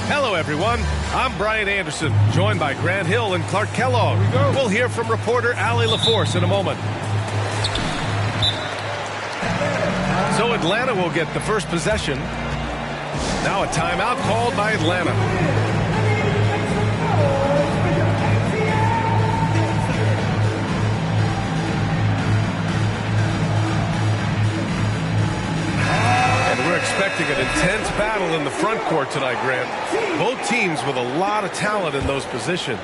Hello, everyone. I'm Brian Anderson, joined by Grant Hill and Clark Kellogg. We'll hear from reporter Allie LaForce in a moment. So Atlanta will get the first possession. Now a timeout called by Atlanta. Expecting an intense battle in the front court tonight, Grant. Both teams with a lot of talent in those positions.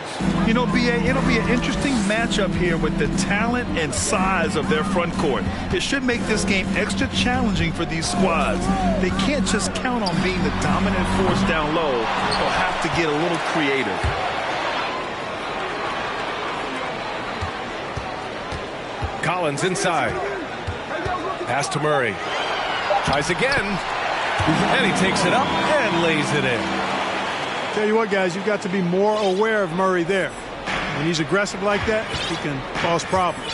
You know, B.A., it'll be an interesting matchup here with the talent and size of their front court. It should make this game extra challenging for these squads. They can't just count on being the dominant force down low. They'll have to get a little creative. Collins inside. Pass to Murray. Tries again. And he takes it up and lays it in. Tell you what, guys, you've got to be more aware of Murray there. When he's aggressive like that, he can cause problems.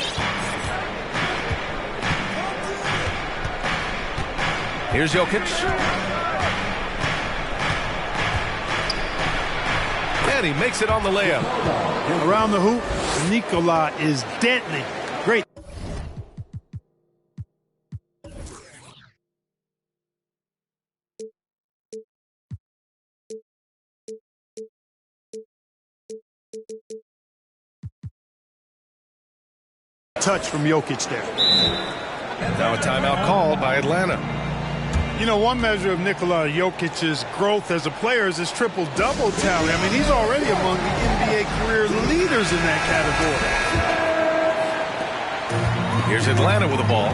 Here's Jokic. And he makes it on the layup. Around the hoop, Nikola is deadly. Great. Touch from Jokic there. Now a timeout called by Atlanta. You know, one measure of Nikola Jokic's growth as a player is his triple-double tally. I mean, he's already among the NBA career leaders in that category. Here's Atlanta with the ball.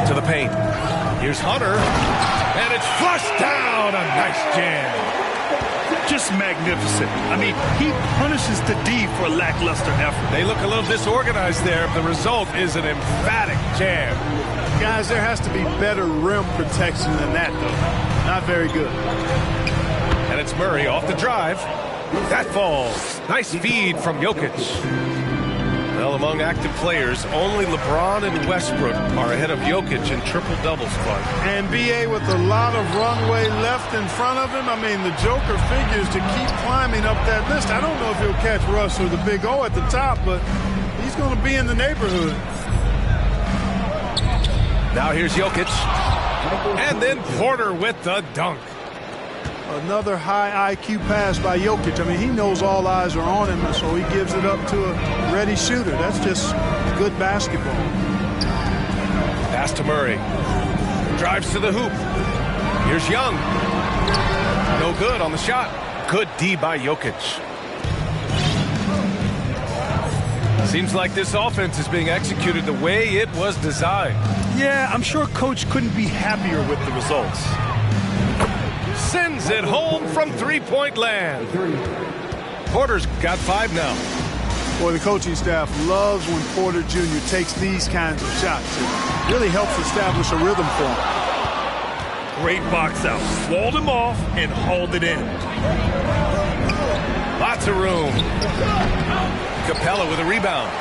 To the paint. Here's Hunter. And it's flushed down. A nice jam. Just magnificent. I mean, he punishes the D for lackluster effort. They look a little disorganized there. The result is an emphatic jam. Guys, there has to be better rim protection than that, though. Not very good. And it's Murray off the drive. That falls. Nice feed from Jokic. Well, among active players, only LeBron and Westbrook are ahead of Jokic in triple-doubles fun. And B.A. with a lot of runway left in front of him. I mean, the Joker figures to keep climbing up that list. I don't know if he'll catch Russ or the Big O at the top, but he's going to be in the neighborhood. Now here's Jokic. And then Porter with the dunk. Another high IQ pass by Jokic. I mean, he knows all eyes are on him, so he gives it up to a ready shooter. That's just good basketball. Pass to Murray. Drives to the hoop. Here's Young. No good on the shot. Good D by Jokic. Seems like this offense is being executed the way it was designed. Yeah, I'm sure Coach couldn't be happier with the results. sends it home from three-point land. Porter's got 5 now. Boy, the coaching staff loves when Porter Jr. takes these kinds of shots. It really helps establish a rhythm for him. Great box out. Walled him off and hauled it in. Lots of room. Capella with a rebound.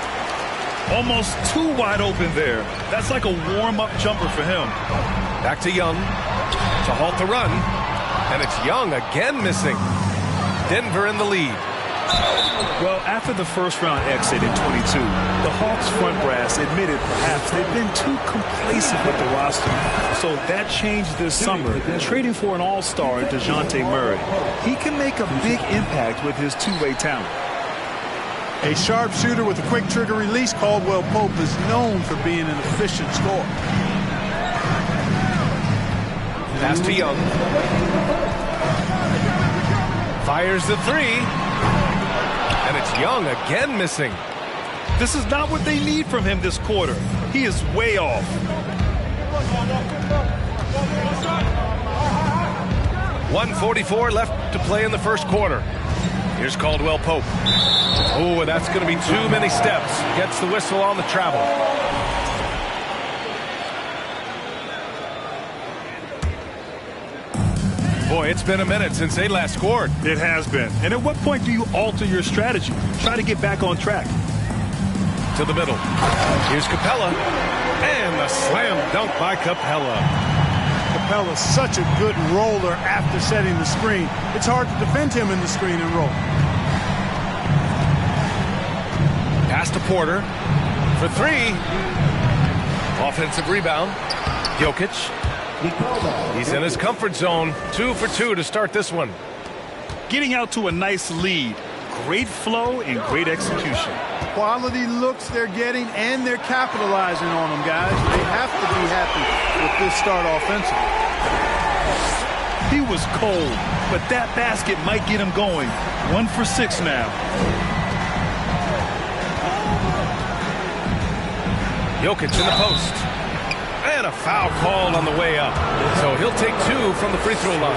Almost too wide open there. That's like a warm-up jumper for him. Back to Young to halt the run. And it's Young again missing. Denver in the lead. Well, after the first-round exit in 22, the Hawks front brass admitted perhaps they've been too complacent with the roster. So that changed this summer, trading for an all-star, DeJounte Murray. He can make a big impact with his two-way talent. A sharpshooter with a quick trigger release, Caldwell Pope is known for being an efficient scorer. Pass to Young. Fires the 3. And it's Young again missing. This is not what they need from him this quarter. He is way off. .144 left to play in the first quarter. Here's Caldwell Pope. Oh, and that's going to be too many steps. Gets the whistle on the travel. Boy, it's been a minute since they last scored. It has been. And at what point do you alter your strategy? Try to get back on track. To the middle. Here's Capella. And the slam dunk by Capella. Capella's such a good roller after setting the screen. It's hard to defend him in the screen and roll. Pass to Porter for 3. Offensive rebound. Jokic. He's in his comfort zone. 2 for 2 to start this one. Getting out to a nice lead. Great flow and great execution. Quality looks they're getting, and they're capitalizing on them, guys. They have to be happy with this start offensively. He was cold, but that basket might get him going. 1 for 6 now. Jokic in the post. And a foul called on the way up. So he'll take 2 from the free throw line.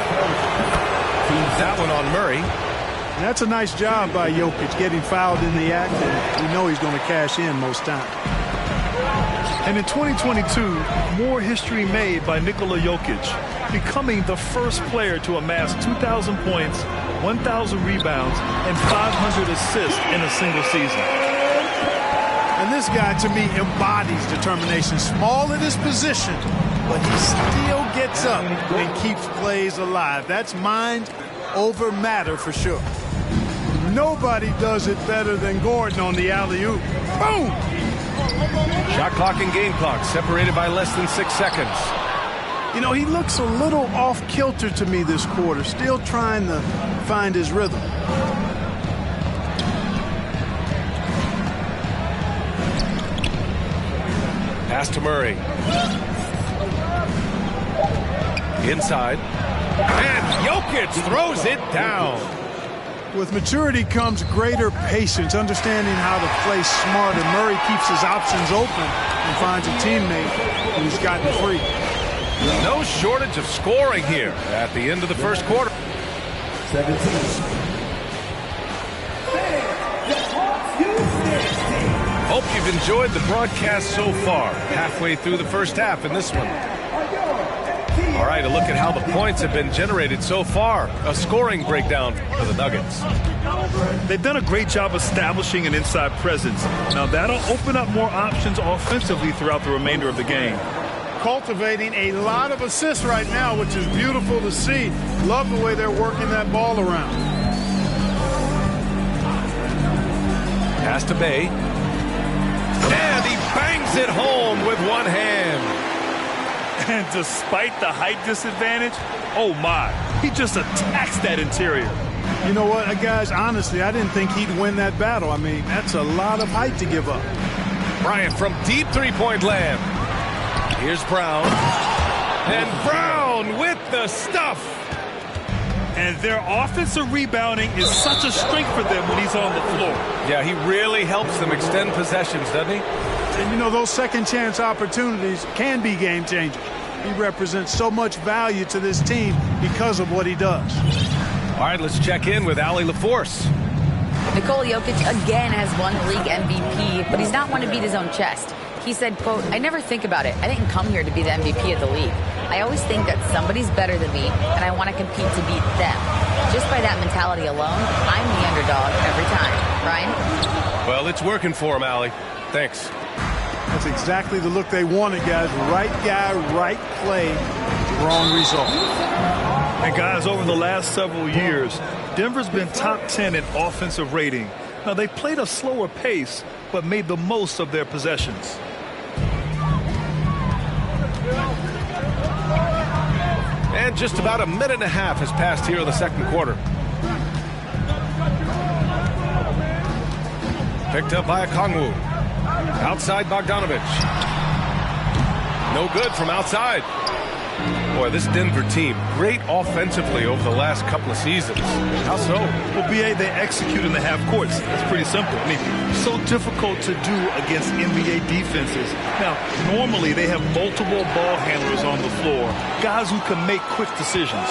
That one on Murray. And that's a nice job by Jokic, getting fouled in the act, and we know he's going to cash in most times. And in 2022, more history made by Nikola Jokic, becoming the first player to amass 2,000 points, 1,000 rebounds, and 500 assists in a single season. And this guy, to me, embodies determination. Small at his position, but he still gets up and keeps plays alive. That's mind over matter for sure. Nobody does it better than Gordon on the alley-oop. Boom! Shot clock and game clock separated by less than 6 seconds. You know, he looks a little off-kilter to me this quarter, still trying to find his rhythm. Pass to Murray. Inside. And Jokic throws it down. With maturity comes greater patience, understanding how to play smart, and Murray keeps his options open and finds a teammate who's gotten free. No shortage of scoring here at the end of the first quarter. 17. Hope you've enjoyed the broadcast so far. Halfway through the first half in this one. All right, a look at how the points have been generated so far. A scoring breakdown for the Nuggets. They've done a great job establishing an inside presence. Now that'll open up more options offensively throughout the remainder of the game. Cultivating a lot of assists right now, which is beautiful to see. Love the way they're working that ball around. Pass to Bay. And he bangs it home with one hand. And despite the height disadvantage, oh my, he just attacks that interior. You know what, guys, honestly, I didn't think he'd win that battle. I mean, that's a lot of height to give up. Bryant from deep three-point land. Here's Brown. And Brown with the stuff. And their offensive rebounding is such a strength for them when he's on the floor. Yeah, he really helps them extend possessions, doesn't he? And, you know, those second chance opportunities can be game changers. He represents so much value to this team because of what he does. All right, let's check in with Allie LaForce. Nikola Jokic again has won the league MVP, but he's not one to beat his own chest. He said, quote, "I never think about it. I didn't come here to be the MVP of the league. I always think that somebody's better than me, and I want to compete to beat them. Just by that mentality alone, I'm the underdog every time." Ryan? Well, it's working for him, Allie. Thanks. That's exactly the look they wanted, guys. Right guy, right play, wrong result. And guys, over the last several years, Denver's been top 10 in offensive rating. Now, they played a slower pace, but made the most of their possessions. And just about a minute and a half has passed here in the second quarter. Picked up by Okongwu. Outside Bogdanovic. No good from outside. Boy, this Denver team, great offensively over the last couple of seasons. How so? Well, BA, they execute in the half courts. That's pretty simple. I mean, so difficult to do against NBA defenses. Now, normally they have multiple ball handlers on the floor, guys who can make quick decisions.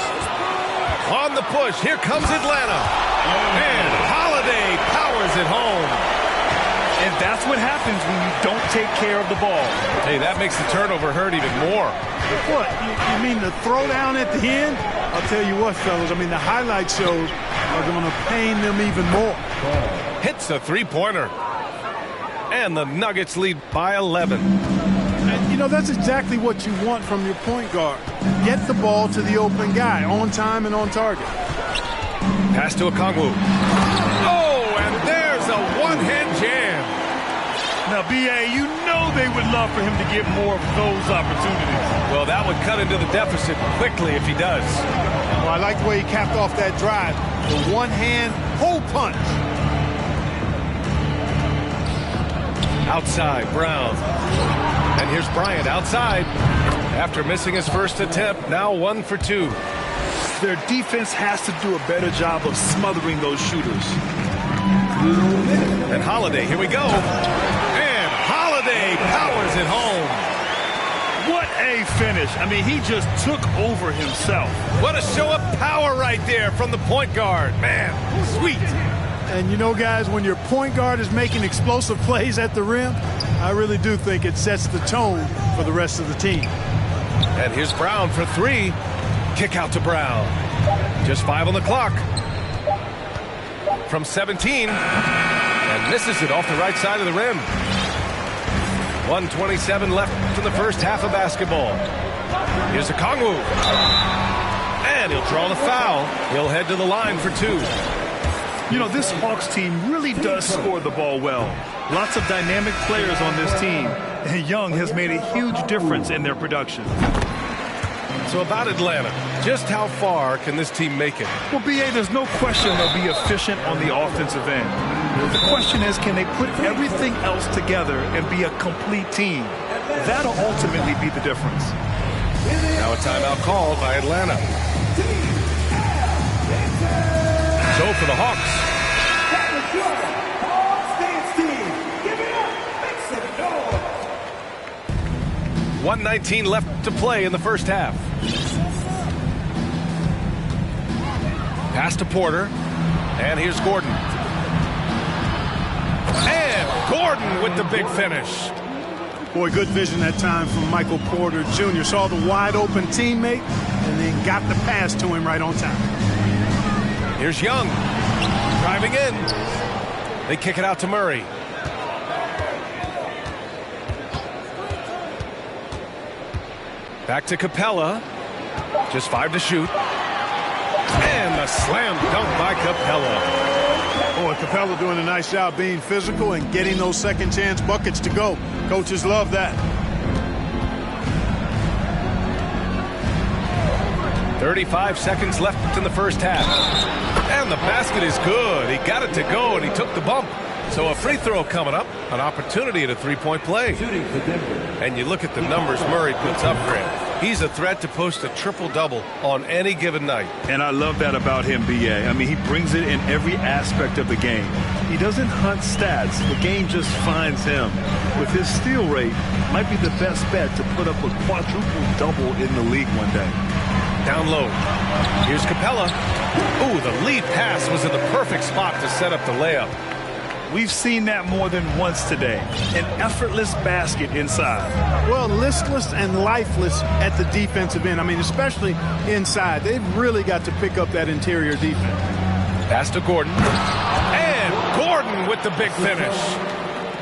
On the push, here comes Atlanta. And Holiday powers it home. And that's what happens when you don't take care of the ball. Hey, that makes the turnover hurt even more. What? You mean the throwdown at the end? I'll tell you what, fellas. I mean, the highlight shows are going to pain them even more. Hits a three-pointer. And the Nuggets lead by 11. And, you know, that's exactly what you want from your point guard. Get the ball to the open guy on time and on target. Pass to Okongwu. Oh, and there's a one-hand jam. Now, BA, you know they would love for him to get more of those opportunities. Well, that would cut into the deficit quickly if he does. Well, I like the way he capped off that drive. The one-hand hole punch. Outside, Brown. And here's Bryant outside. After missing his first attempt, now 1 for 2. Their defense has to do a better job of smothering those shooters. And Holiday, here we go. And Holiday powers it home. What a finish. I mean, he just took over himself. What a show of power right there from the point guard. Man, sweet. And you know, guys, when your point guard is making explosive plays at the rim, I really do think it sets the tone for the rest of the team. And here's Brown for 3. Kick out to Brown. Just 5 on the clock. From 17. And misses it off the right side of the rim. 1:27 left in the first half of basketball. Here's Okongwu. And he'll draw the foul. He'll head to the line for 2. You know, this Hawks team really does score the ball well. Lots of dynamic players on this team. And Young has made a huge difference in their production. So about Atlanta, just how far can this team make it? Well, BA, there's no question they'll be efficient on the offensive end. The question is, can they put everything else together and be a complete team? That'll ultimately be the difference. Now a timeout called by Atlanta. So for the Hawks. 1:19 left to play in the first half. Pass to Porter. And here's Gordon. And Gordon with the big finish. Boy, good vision that time from Michael Porter Jr. Saw the wide open teammate and then got the pass to him right on time. Here's Young. Driving in. They kick it out to Murray. Back to Capella. Just 5 to shoot. And a slam dunk by Capella. Boy, Capella doing a nice job being physical and getting those second chance buckets to go. Coaches love that. 35 seconds left in the first half. And the basket is good. He got it to go, and he took the bump. So a free throw coming up, an opportunity at a three-point play. And you look at the numbers Murray puts up, Grant. He's a threat to post a triple-double on any given night. And I love that about him, B.A. I mean, he brings it in every aspect of the game. He doesn't hunt stats. The game just finds him. With his steal rate, might be the best bet to put up a quadruple-double in the league one day. Down low. Here's Capella. Ooh, the lead pass was in the perfect spot to set up the layup. We've seen that more than once today. An effortless basket inside. Well, listless and lifeless at the defensive end. I mean, especially inside. They've really got to pick up that interior defense. Pass to Gordon. And Gordon with the big finish.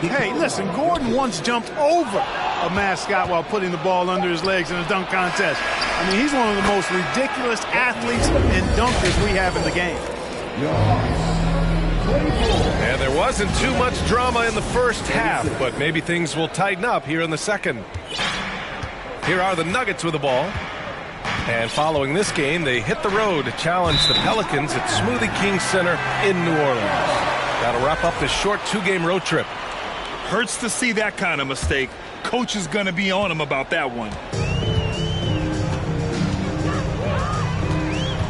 Hey, listen, Gordon once jumped over a mascot while putting the ball under his legs in a dunk contest. I mean, he's one of the most ridiculous athletes and dunkers we have in the game. And there wasn't too much drama in the first half, but maybe things will tighten up here in the second. Here are the Nuggets with the ball. And following this game, they hit the road to challenge the Pelicans at Smoothie King Center in New Orleans. That'll wrap up this short two-game road trip. Hurts to see that kind of mistake. Coach is going to be on him about that one.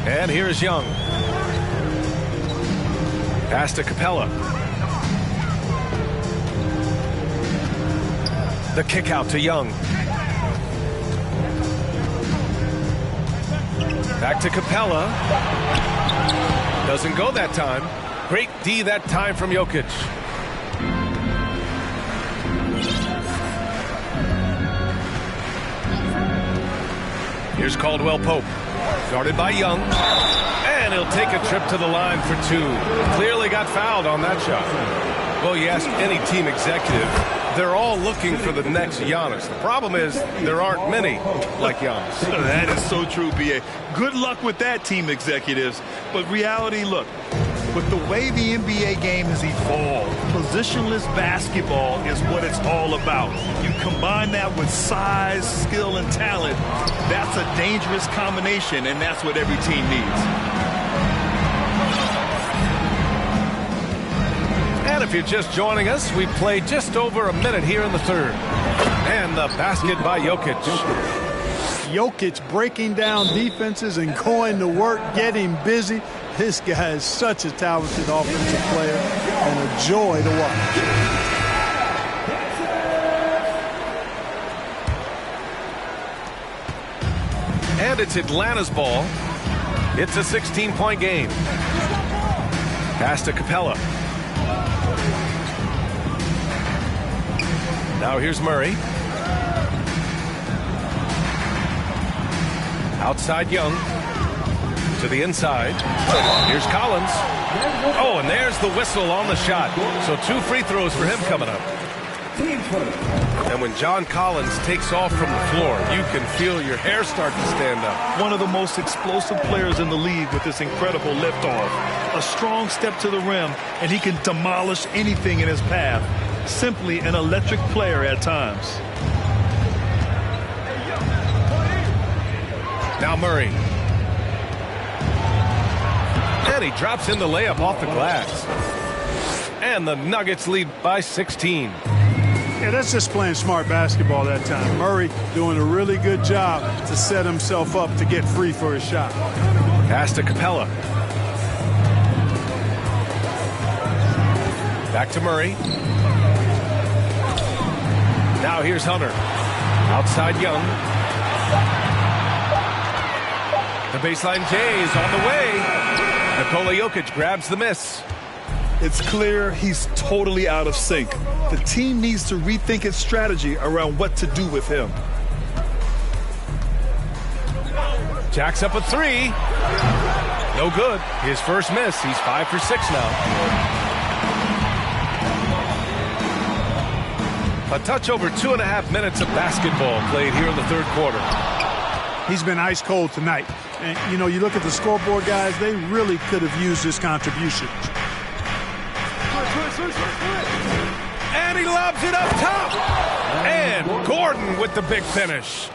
And here's Young. Pass to Capella. The kick out to Young. Back to Capella. Doesn't go that time. Great D that time from Jokic. Here's Caldwell Pope. Guarded by Young. And he'll take a trip to the line for two. Clearly got fouled on that shot. Well, you ask any team executive, they're all looking for the next Giannis. The problem is there aren't many like Giannis. That is so true, B.A. Good luck with that, team executives. But reality, look, with the way the NBA game has evolved, positionless basketball is what it's all about. You combine that with size, skill, and talent, that's a dangerous combination, and that's what every team needs. And if you're just joining us, we've played just over a minute here in the third. And the basket by Jokic. Jokic breaking down defenses and going to work, getting busy. This guy is such a talented offensive player and a joy to watch. And it's Atlanta's ball. It's a 16-point game. Pass to Capella. Now here's Murray. Outside Young. To the inside. Here's Collins. Oh, and there's the whistle on the shot. So 2 free throws for him coming up. And when John Collins takes off from the floor, you can feel your hair start to stand up. One of the most explosive players in the league with this incredible liftoff. A strong step to the rim, and he can demolish anything in his path. Simply an electric player at times. Now Murray. And he drops in the layup off the glass. And the Nuggets lead by 16. Yeah, that's just playing smart basketball that time. Murray doing a really good job to set himself up to get free for his shot. Pass to Capella. Back to Murray. Now here's Hunter. Outside Young. The baseline J is on the way. Nikola Jokic grabs the miss. It's clear he's totally out of sync. The team needs to rethink its strategy around what to do with him. Jacks up a 3. No good. His first miss. He's 5 for 6 now. A touch over 2.5 minutes of basketball played here in the third quarter. He's been ice cold tonight. And, you know, you look at the scoreboard, guys, they really could have used his contribution. And he lobs it up top. And Gordon with the big finish.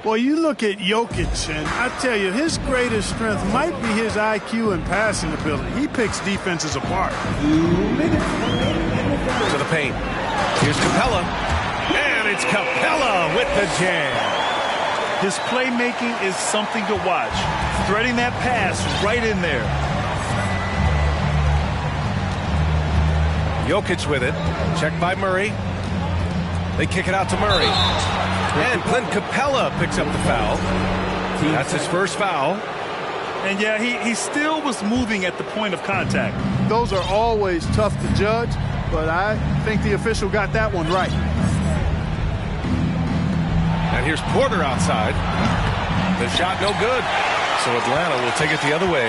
Well, you look at Jokic, and I tell you, his greatest strength might be his IQ and passing ability. He picks defenses apart. To the paint. Here's Capella. And it's Capella with the jam. His playmaking is something to watch. Threading that pass right in there. Jokic with it. Checked by Murray. They kick it out to Murray. And Clint Capella picks up the foul. That's his first foul. And yeah, he still was moving at the point of contact. Those are always tough to judge, but I think the official got that one right. And here's Porter outside. The shot no good. So Atlanta will take it the other way.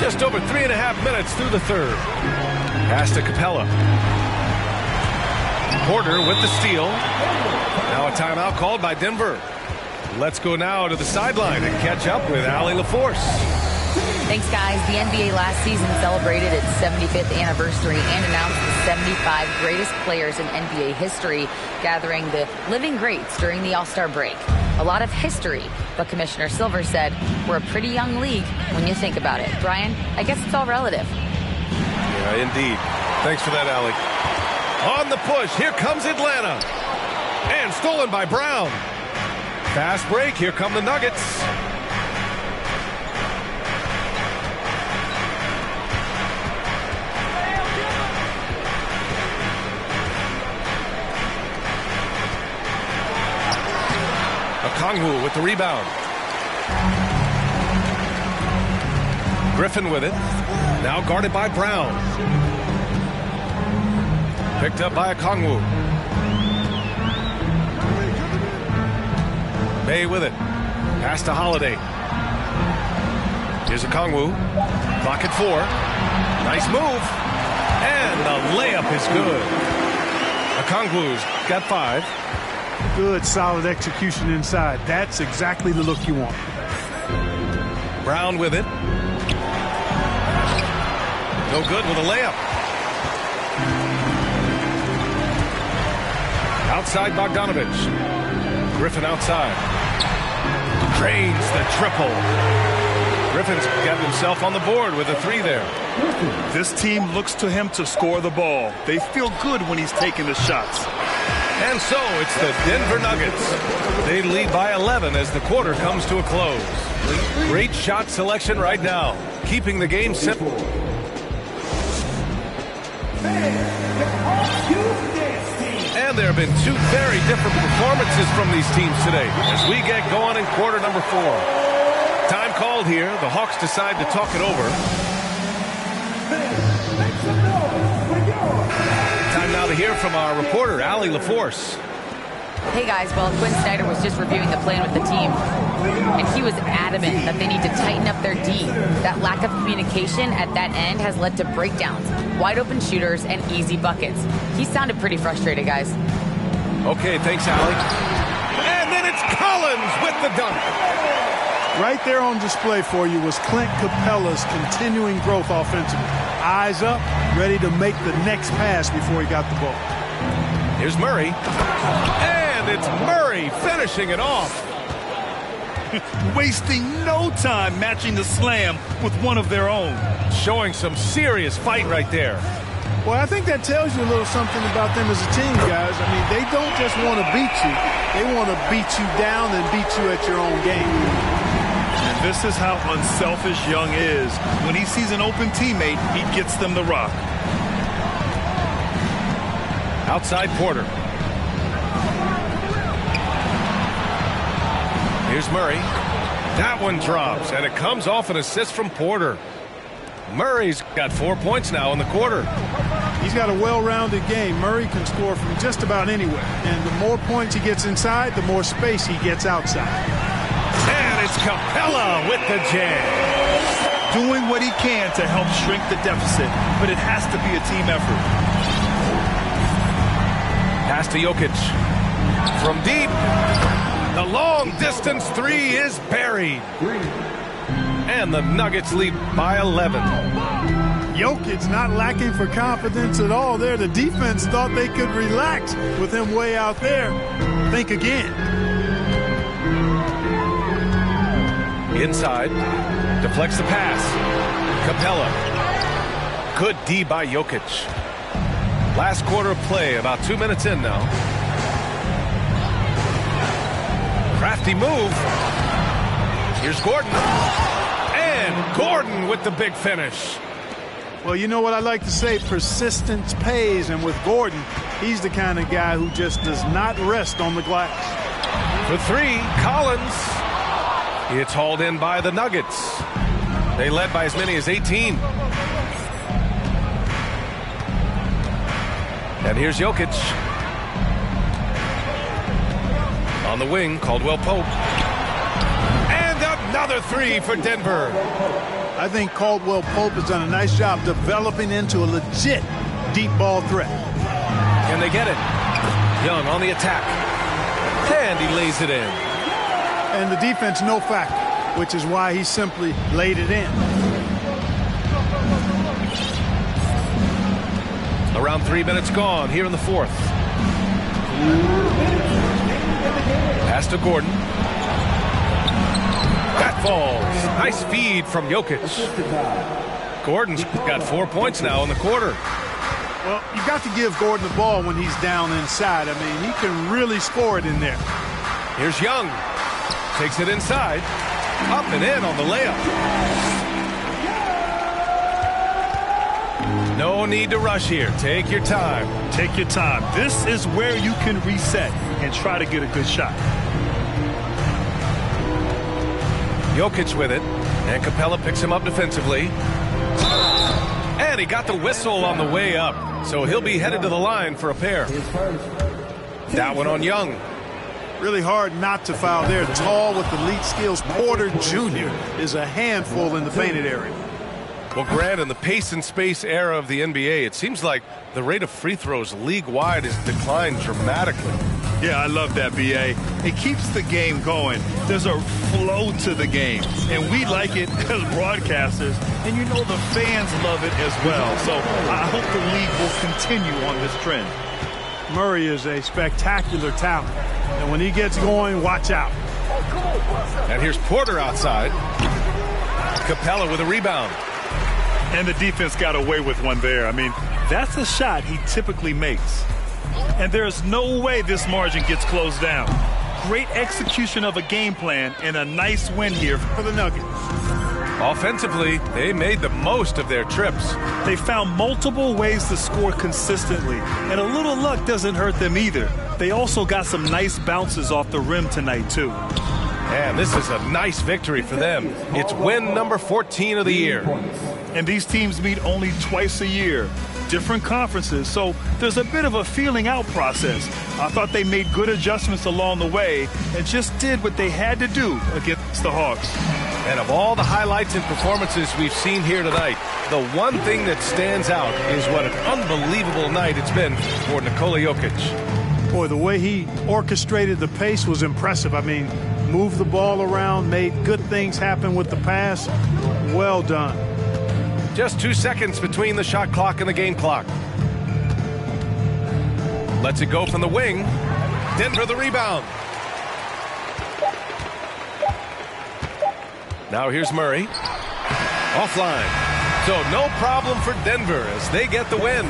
Just over 3.5 minutes through the third. Pass to Capella. Porter with the steal. Now a timeout called by Denver. Let's go now to the sideline and catch up with Allie LaForce. Thanks, guys. The NBA last season celebrated its 75th anniversary and announced the 75 greatest players in NBA history, gathering the living greats during the All-Star break. A lot of history, but Commissioner Silver said, we're a pretty young league when you think about it. Brian, I guess it's all relative. Yeah, indeed. Thanks for that, Allie. On the push, here comes Atlanta. And stolen by Brown. Fast break, here come the Nuggets. Okongwu with the rebound. Griffin with it. Now guarded by Brown. Picked up by Okongwu. Bay with it. Pass to Holiday. Here's Okongwu. Clock at 4. Nice move. And the layup is good. Okongwu's got 5. Good, solid execution inside. That's exactly the look you want. Brown with it. No good with a layup. Outside Bogdanovich. Griffin outside. Drains the triple. Griffin's got himself on the board with a 3 there. This team looks to him to score the ball. They feel good when he's taking the shots. And so it's the Denver Nuggets. They lead by 11 as the quarter comes to a close. Great shot selection right now, keeping the game simple. And there have been 2 very different performances from these teams today as we get going in quarter number 4. Time called here. The Hawks decide to talk it over. Time now to hear from our reporter, Allie LaForce. Hey, guys. Well, Quinn Snyder was just reviewing the plan with the team, and he was adamant that they need to tighten up their D. That lack of communication at that end has led to breakdowns, wide-open shooters, and easy buckets. He sounded pretty frustrated, guys. Okay, thanks, Allie. And then it's Collins with the dunk. Right there on display for you was Clint Capella's continuing growth offensively. Eyes up, ready to make the next pass before he got the ball. Here's Murray. And it's Murray finishing it off. Wasting no time matching the slam with one of their own. Showing some serious fight right there. Well, I think that tells you a little something about them as a team, guys. I mean, they don't just want to beat you. They want to beat you down and beat you at your own game. And this is how unselfish Young is. When he sees an open teammate, he gets them the rock. Outside Porter. Here's Murray. That one drops, and it comes off an assist from Porter. Murray's got 4 points now in the quarter. He's got a well-rounded game. Murray can score from just about anywhere. And the more points he gets inside, the more space he gets outside. And it's Capella with the jam. Doing what he can to help shrink the deficit, but it has to be a team effort. Pass to Jokic. From deep. The long-distance 3 is buried. And the Nuggets lead by 11. Jokic not lacking for confidence at all there. The defense thought they could relax with him way out there. Think again. Inside. Deflects the pass. Capella. Good D by Jokic. Last quarter of play, about 2 minutes in now. Crafty move. Here's Gordon. And Gordon with the big finish. Well, you know what I like to say, persistence pays, and with Gordon, he's the kind of guy who just does not rest on the glass. For three, Collins. It's hauled in by the Nuggets. They led by as many as 18. And here's Jokic. On the wing, Caldwell Pope. And another three for Denver. I think Caldwell Pope has done a nice job developing into a legit deep ball threat. Can they get it? Young on the attack. And he lays it in. And the defense no factor, which is why he simply laid it in. Around 3 minutes gone here in the fourth. Pass to Gordon. That falls. Nice feed from Jokic. Gordon's got 4 points now in the quarter. Well, you got to give Gordon the ball when he's down inside. I mean, he can really score it in there. Here's Young. Takes it inside. Up and in on the layup. No need to rush here. Take your time. Take your time. This is where you can reset and try to get a good shot. Jokic with it. And Capella picks him up defensively. And he got the whistle on the way up. So he'll be headed to the line for a pair. That one on Young. Really hard not to foul there. Tall with elite skills. Porter Jr. is a handful in the painted area. Well, Grant, in the pace and space era of the NBA, it seems like the rate of free throws league-wide has declined dramatically. Yeah, I love that, B.A. It keeps the game going. There's a flow to the game, and we like it as broadcasters, and you know the fans love it as well. So I hope the league will continue on this trend. Murray is a spectacular talent, and when he gets going, watch out. And here's Porter outside. Capella with a rebound. And the defense got away with one there. I mean, that's a shot he typically makes. And there's no way this margin gets closed down. Great execution of a game plan and a nice win here for the Nuggets. Offensively, they made the most of their trips. They found multiple ways to score consistently, and a little luck doesn't hurt them either. They also got some nice bounces off the rim tonight, too. And this is a nice victory for them. It's win number 14 of the year. And these teams meet only twice a year. Different conferences, so there's a bit of a feeling out process. I thought they made good adjustments along the way and just did what they had to do against the Hawks. And of all the highlights and performances we've seen here tonight, the one thing that stands out is what an unbelievable night it's been for Nikola Jokic. Boy, the way he orchestrated the pace was impressive. I mean, moved the ball around, made good things happen with the pass. Well done. Just 2 seconds between the shot clock and the game clock. Lets it go from the wing. Denver the rebound. Now here's Murray. Offline. So no problem for Denver as they get the win.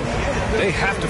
They have to